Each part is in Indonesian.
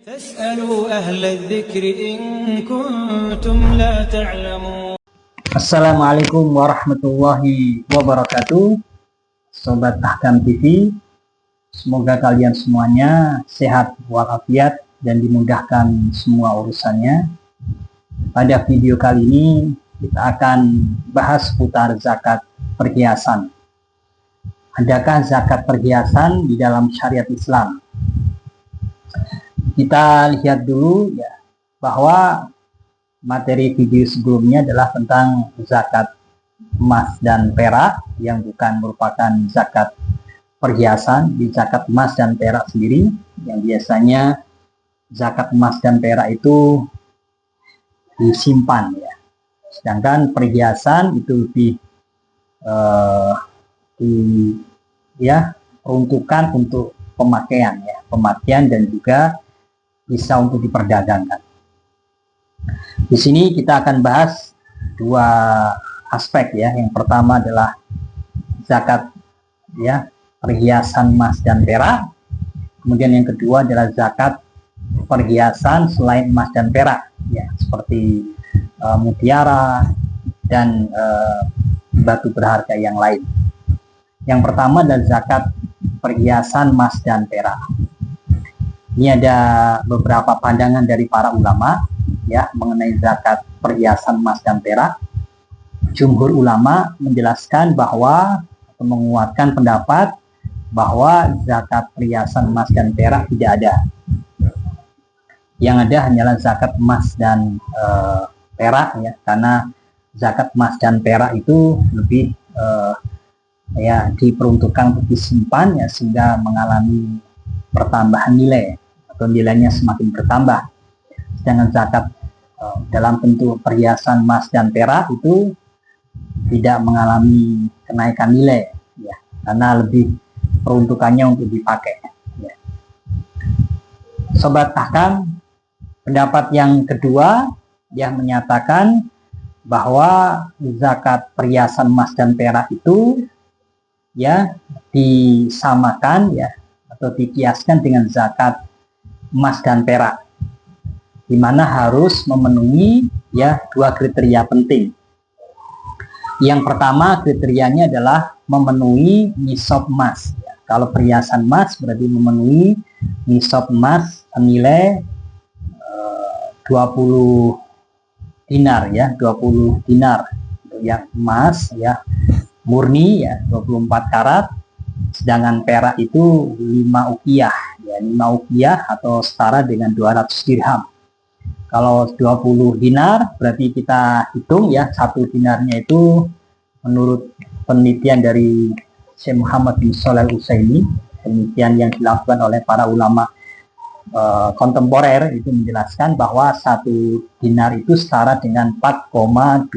فاسألوا أهل الذكر إن كنتم لا تعلمون. Assalamualaikum warahmatullahi wabarakatuh. Sobat Ahkam TV, semoga kalian semuanya sehat walafiat dan dimudahkan semua urusannya. Pada video kali ini kita akan bahas seputar zakat perhiasan. Adakah zakat perhiasan di dalam syariat Islam? Kita lihat dulu ya bahwa materi video sebelumnya adalah tentang zakat emas dan perak yang bukan merupakan zakat perhiasan. Di zakat emas dan perak sendiri yang biasanya zakat emas dan perak itu disimpan ya, sedangkan perhiasan itu lebih peruntukan untuk pemakaian ya, pemakaian dan juga bisa untuk diperdagangkan. Di sini kita akan bahas dua aspek ya. Yang pertama adalah zakat ya perhiasan emas dan perak. Kemudian yang kedua adalah zakat perhiasan selain emas dan perak ya, seperti mutiara dan batu berharga yang lain. Yang pertama adalah zakat perhiasan emas dan perak. Ini ada beberapa pandangan dari para ulama ya mengenai zakat perhiasan emas dan perak. Jumhur ulama menjelaskan bahwa atau menguatkan pendapat bahwa zakat perhiasan emas dan perak tidak ada. Yang ada hanyalah zakat emas dan perak ya, karena zakat emas dan perak itu lebih diperuntukkan untuk disimpan ya, sehingga mengalami pertambahan nilai atau nilainya semakin bertambah. Sedangkan zakat dalam bentuk perhiasan emas dan perak itu tidak mengalami kenaikan nilai ya, karena lebih peruntukannya untuk dipakai ya. Sobat Ahkam, pendapat yang kedua yang menyatakan bahwa zakat perhiasan emas dan perak itu ya disamakan ya atau dikiaskan dengan zakat emas dan perak, di mana harus memenuhi ya dua kriteria penting. Yang pertama kriterianya adalah memenuhi nisab emas ya. Kalau perhiasan emas berarti memenuhi nisab emas senilai 20 dinar ya, 20 dinar untuk yang emas ya murni ya 24 karat. Sedangkan perak itu 5 uqiyah ya, 5 uqiyah atau setara dengan 200 dirham. Kalau 20 dinar berarti kita hitung ya, satu dinarnya itu menurut penelitian dari Syekh Muhammad bin Shalih Al-Utsaimin, penelitian yang dilakukan oleh para ulama kontemporer itu menjelaskan bahwa satu dinar itu setara dengan 4,25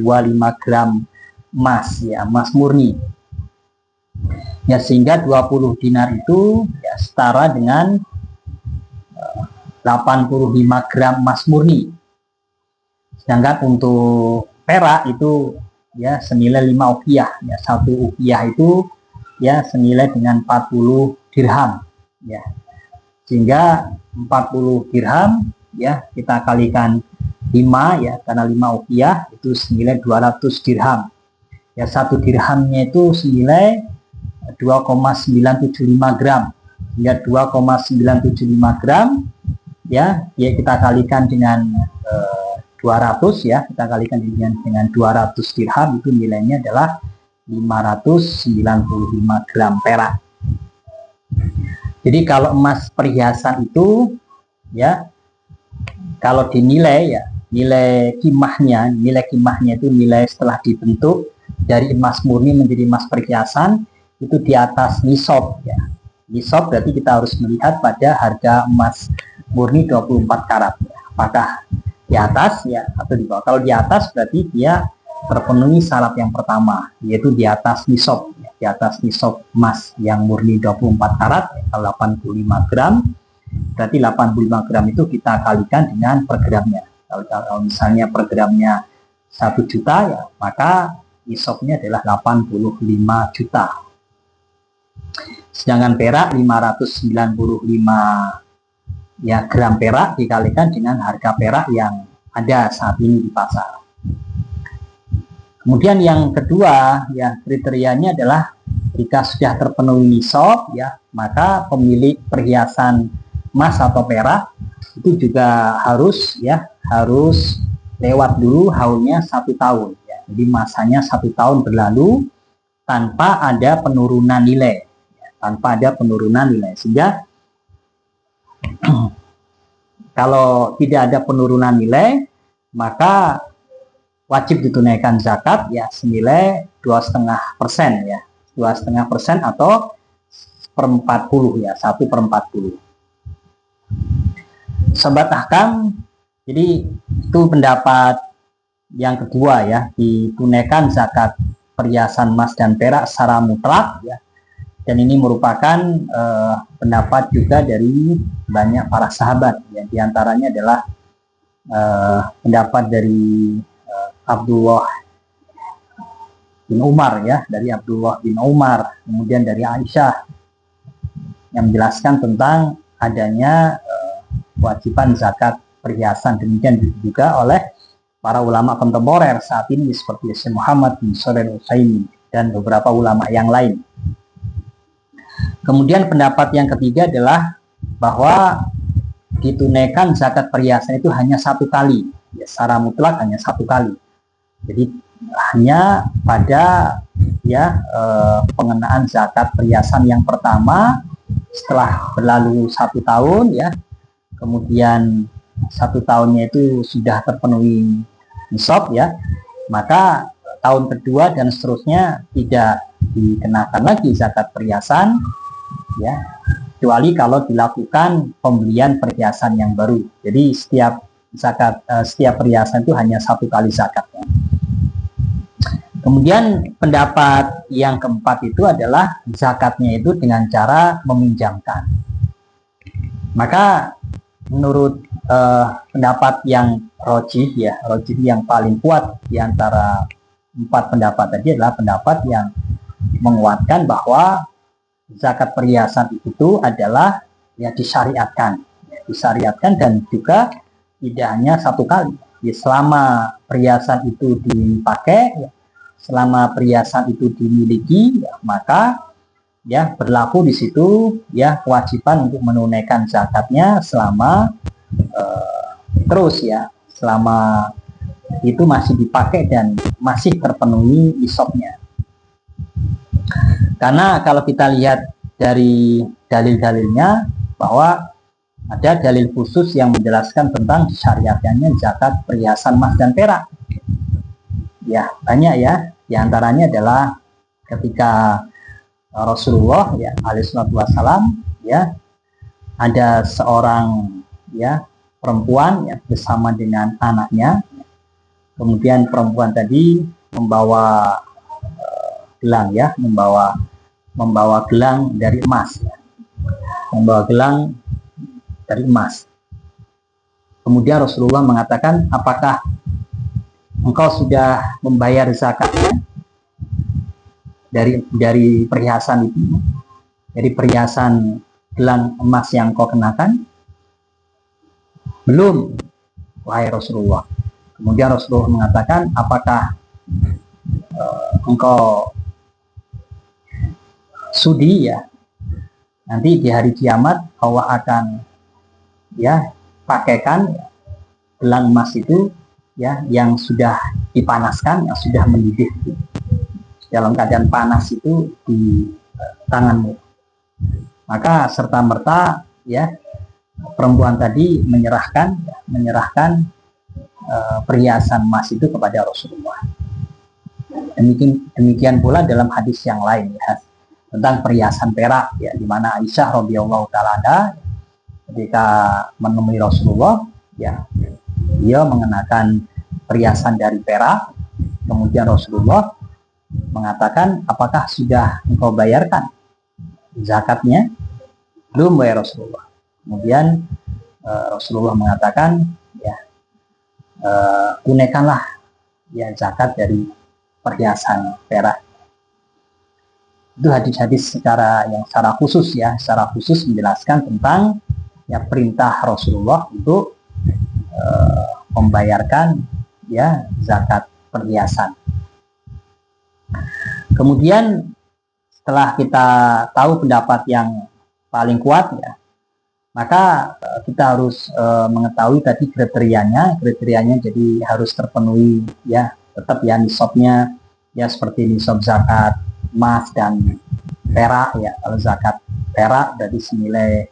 gram emas ya, emas murni. Ya, sehingga 20 dinar itu ya setara dengan 85 gram emas murni. Sedangkan untuk perak itu ya senilai 5 uqiyah ya, satu uqiyah itu ya senilai dengan 40 dirham ya. Sehingga 40 dirham ya kita kalikan 5 ya, karena 5 uqiyah itu senilai 200 dirham. Ya, satu dirhamnya itu senilai 2,975 gram hingga 2,975 gram ya kita kalikan dengan 200 ya, kita kalikan dengan 200 dirham, itu nilainya adalah 595 gram perak. Jadi kalau emas perhiasan itu ya kalau dinilai ya nilai kimahnya itu nilai setelah dibentuk dari emas murni menjadi emas perhiasan itu di atas nisab ya. Nisab berarti kita harus melihat pada harga emas murni 24 karat ya. Apakah di atas ya atau di bawah. Kalau di atas berarti dia terpenuhi syarat yang pertama, yaitu di atas nisab ya. Di atas nisab emas yang murni 24 karat ya, kalau 85 gram berarti 85 gram itu kita kalikan dengan per gramnya. Kalau misalnya per gramnya 1 juta ya, maka nisabnya adalah 85 juta. Sedangkan perak 595 ya gram perak dikalikan dengan harga perak yang ada saat ini di pasar. Kemudian yang kedua ya kriterianya adalah jika sudah terpenuhi nisab ya, maka pemilik perhiasan emas atau perak itu juga harus lewat dulu haulnya 1 tahun ya. Jadi masanya 1 tahun berlalu tanpa ada penurunan nilai sehingga kalau tidak ada penurunan nilai maka wajib ditunaikan zakat ya senilai 2,5% ya, 2,5% atau 1/40 ya, 1/40. Sobat Ahkam, jadi itu pendapat yang kedua ya, ditunaikan zakat perhiasan emas dan perak secara mutlak ya. Dan ini merupakan pendapat juga dari banyak para sahabat ya, diantaranya adalah pendapat dari Abdullah bin Umar ya, kemudian dari Aisyah yang menjelaskan tentang adanya kewajiban zakat perhiasan. Demikian juga oleh para ulama kontemporer saat ini seperti Syekh Muhammad bin Shalih Al-Utsaimin dan beberapa ulama yang lain. Kemudian pendapat yang ketiga adalah bahwa ditunaikan zakat perhiasan itu hanya 1 kali ya, secara mutlak hanya 1 kali. Jadi hanya pada ya pengenaan zakat perhiasan yang pertama setelah berlalu 1 tahun ya, kemudian 1 tahunnya itu sudah terpenuhi nisab ya, maka tahun kedua dan seterusnya tidak dikenakan lagi zakat perhiasan ya, kecuali kalau dilakukan pembelian perhiasan yang baru. Jadi setiap perhiasan itu hanya 1 kali zakatnya. Kemudian pendapat yang keempat itu adalah zakatnya itu dengan cara meminjamkan. Maka menurut pendapat yang rojih yang paling kuat di antara 4 pendapat tadi adalah pendapat yang menguatkan bahwa zakat perhiasan itu adalah ya disyariatkan dan juga tidak hanya 1 kali. Ya, selama perhiasan itu dipakai, ya, selama perhiasan itu dimiliki, ya, maka ya berlaku di situ ya kewajiban untuk menunaikan zakatnya selama terus ya, selama itu masih dipakai dan masih terpenuhi nisabnya. Karena kalau kita lihat dari dalil-dalilnya bahwa ada dalil khusus yang menjelaskan tentang syariatnya zakat perhiasan emas dan perak. Ya, banyak ya. Di antaranya adalah ketika Rasulullah ya alaihissalatu wassalam ya, ada seorang ya perempuan ya bersama dengan anaknya. Kemudian perempuan tadi membawa gelang ya, membawa gelang dari emas ya. Kemudian Rasulullah mengatakan, apakah engkau sudah membayar zakatnya dari perhiasan itu, dari perhiasan gelang emas yang kau kenakan? Belum, wahai Rasulullah. Kemudian Rasulullah mengatakan, apakah engkau sudi ya, nanti di hari kiamat Allah akan ya pakaikan gelang emas itu ya yang sudah dipanaskan, yang sudah mendidih dalam keadaan panas itu di tanganmu. Maka serta merta ya perempuan tadi menyerahkan perhiasan emas itu kepada Rasulullah. Demikian pula dalam hadis yang lain ya, tentang perhiasan perak ya, di mana Aisyah radhiyallahu taala anha ketika menemui Rasulullah ya, dia mengenakan perhiasan dari perak. Kemudian Rasulullah mengatakan, apakah sudah engkau bayarkan zakatnya? Belum, wahai Rasulullah. Kemudian Rasulullah mengatakan ya, tunaikanlah ya zakat dari perhiasan perak. Itu hadis-hadis secara khusus menjelaskan tentang ya perintah Rasulullah untuk membayarkan ya zakat perhiasan. Kemudian setelah kita tahu pendapat yang paling kuat ya, maka kita harus mengetahui tadi kriterianya jadi harus terpenuhi ya, tetap ya nisabnya ya seperti nisab zakat emas dan perak ya. Kalau zakat perak dari senilai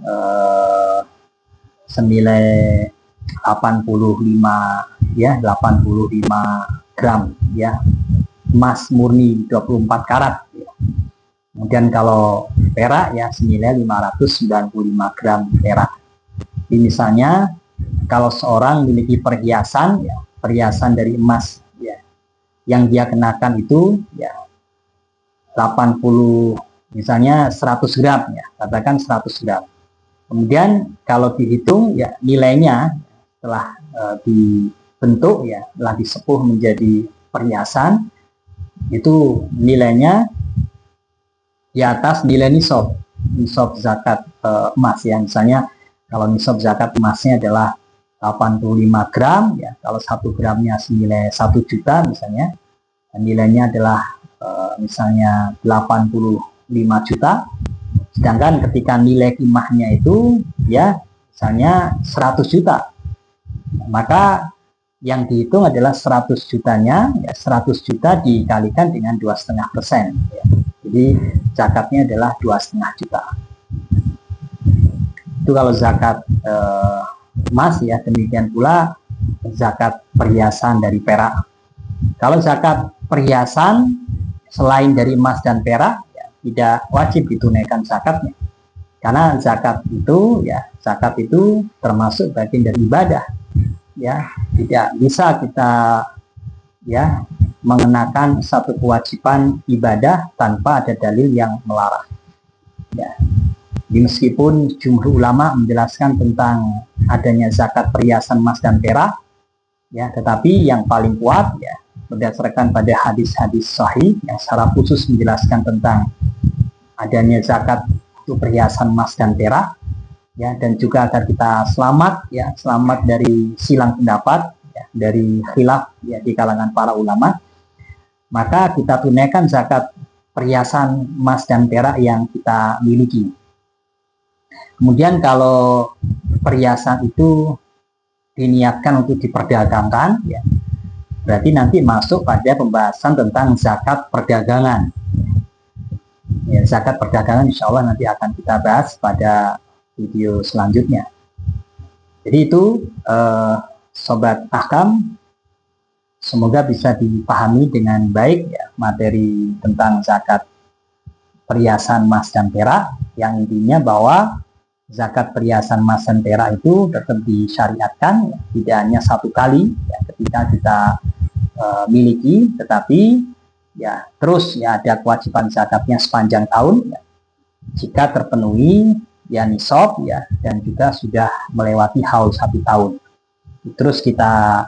85 ya 85 gram ya, emas murni 24 karat ya. Kemudian kalau perak ya senilai 595 gram perak. Jadi misalnya kalau seorang memiliki perhiasan ya, perhiasan dari emas ya, yang dia kenakan itu ya 80 misalnya 100 gram ya, katakan 100 gram. Kemudian kalau dihitung ya nilainya setelah dibentuk ya, telah disepuh menjadi perhiasan, itu nilainya di atas nilai nisab zakat emas ya. Misalnya kalau nisab zakat emasnya adalah 85 gram ya, kalau 1 gramnya senilai 1 juta misalnya, nilainya adalah misalnya 85 juta, sedangkan ketika nilai kimahnya itu ya misalnya 100 juta, maka yang dihitung adalah 100 jutanya ya, 100 juta dikalikan dengan 2,5% ya. Jadi zakatnya adalah 2,5 juta. Itu kalau zakat emas ya. Demikian pula zakat perhiasan dari perak. Kalau zakat perhiasan selain dari emas dan perak ya, tidak wajib ditunaikan zakatnya, karena zakat itu termasuk bagian dari ibadah ya. Tidak bisa kita ya mengenakan satu kewajiban ibadah tanpa ada dalil yang melarang ya. Meskipun jumhur ulama menjelaskan tentang adanya zakat perhiasan emas dan perak ya, tetapi yang paling kuat ya berdasarkan pada hadis-hadis sahih yang secara khusus menjelaskan tentang adanya zakat untuk perhiasan emas dan perak ya, dan juga agar kita selamat dari silang pendapat ya, dari khilaf ya di kalangan para ulama, maka kita tunaikan zakat perhiasan emas dan perak yang kita miliki. Kemudian kalau perhiasan itu diniatkan untuk diperdagangkan ya, berarti nanti masuk pada pembahasan tentang zakat perdagangan ya. Zakat perdagangan insya Allah nanti akan kita bahas pada video selanjutnya. Jadi itu Sobat Ahkam, semoga bisa dipahami dengan baik ya materi tentang zakat perhiasan emas dan perak, yang intinya bahwa zakat perhiasan emas dan perak itu tetap disyariatkan ya, tidak hanya satu kali ya, ketika kita miliki, tetapi ya terus ya ada kewajiban zakatnya sepanjang tahun ya, jika terpenuhi ya nisab ya, dan juga sudah melewati haul 1 tahun, terus kita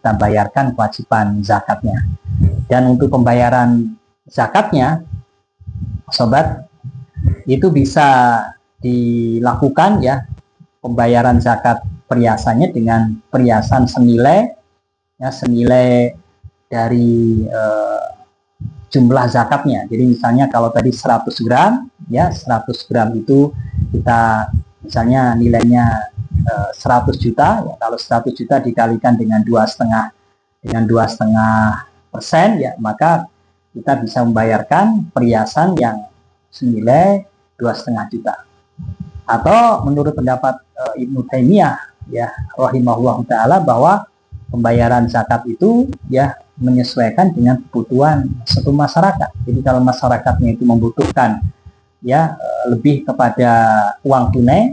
bayarkan kewajiban zakatnya. Dan untuk pembayaran zakatnya sobat, itu bisa dilakukan ya pembayaran zakat perhiasannya dengan perhiasan senilai dari jumlah zakatnya. Jadi misalnya kalau tadi 100 gram ya, 100 gram itu kita misalnya nilainya 100 juta ya, kalau 100 juta dikalikan dengan 2,5% ya, maka kita bisa membayarkan perhiasan yang senilai 2,5 juta. Atau menurut pendapat Ibnu Taimiyah ya rahimahullah taala, bahwa pembayaran zakat itu ya menyesuaikan dengan kebutuhan satu masyarakat. Jadi kalau masyarakatnya itu membutuhkan ya lebih kepada uang tunai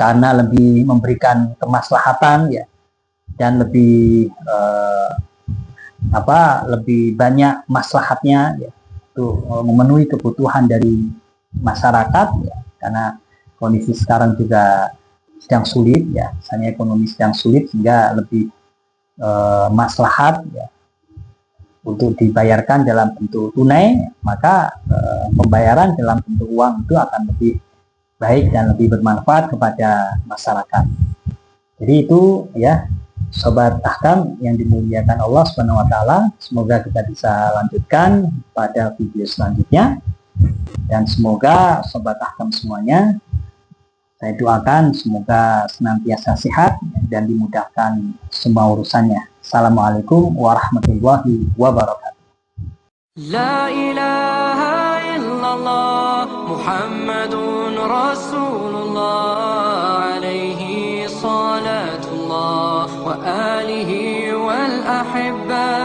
karena lebih memberikan kemaslahatan ya, dan lebih lebih banyak maslahatnya ya, itu memenuhi kebutuhan dari masyarakat ya, karena kondisi sekarang juga sedang sulit ya, misalnya ekonomi sedang sulit, sehingga lebih maslahat ya untuk dibayarkan dalam bentuk tunai, maka pembayaran dalam bentuk uang itu akan lebih baik dan lebih bermanfaat kepada masyarakat. Jadi itu ya Sobat Ahkam yang dimuliakan Allah Subhanahu wa taala, semoga kita bisa lanjutkan pada video selanjutnya. Dan semoga Sobat Ahkam semuanya, saya doakan semoga senantiasa sehat dan dimudahkan semua urusannya. Assalamualaikum warahmatullahi wabarakatuh. La ilaha illallah Muhammadun Rasulullah alaihi salatullah wa alihi wal ahibba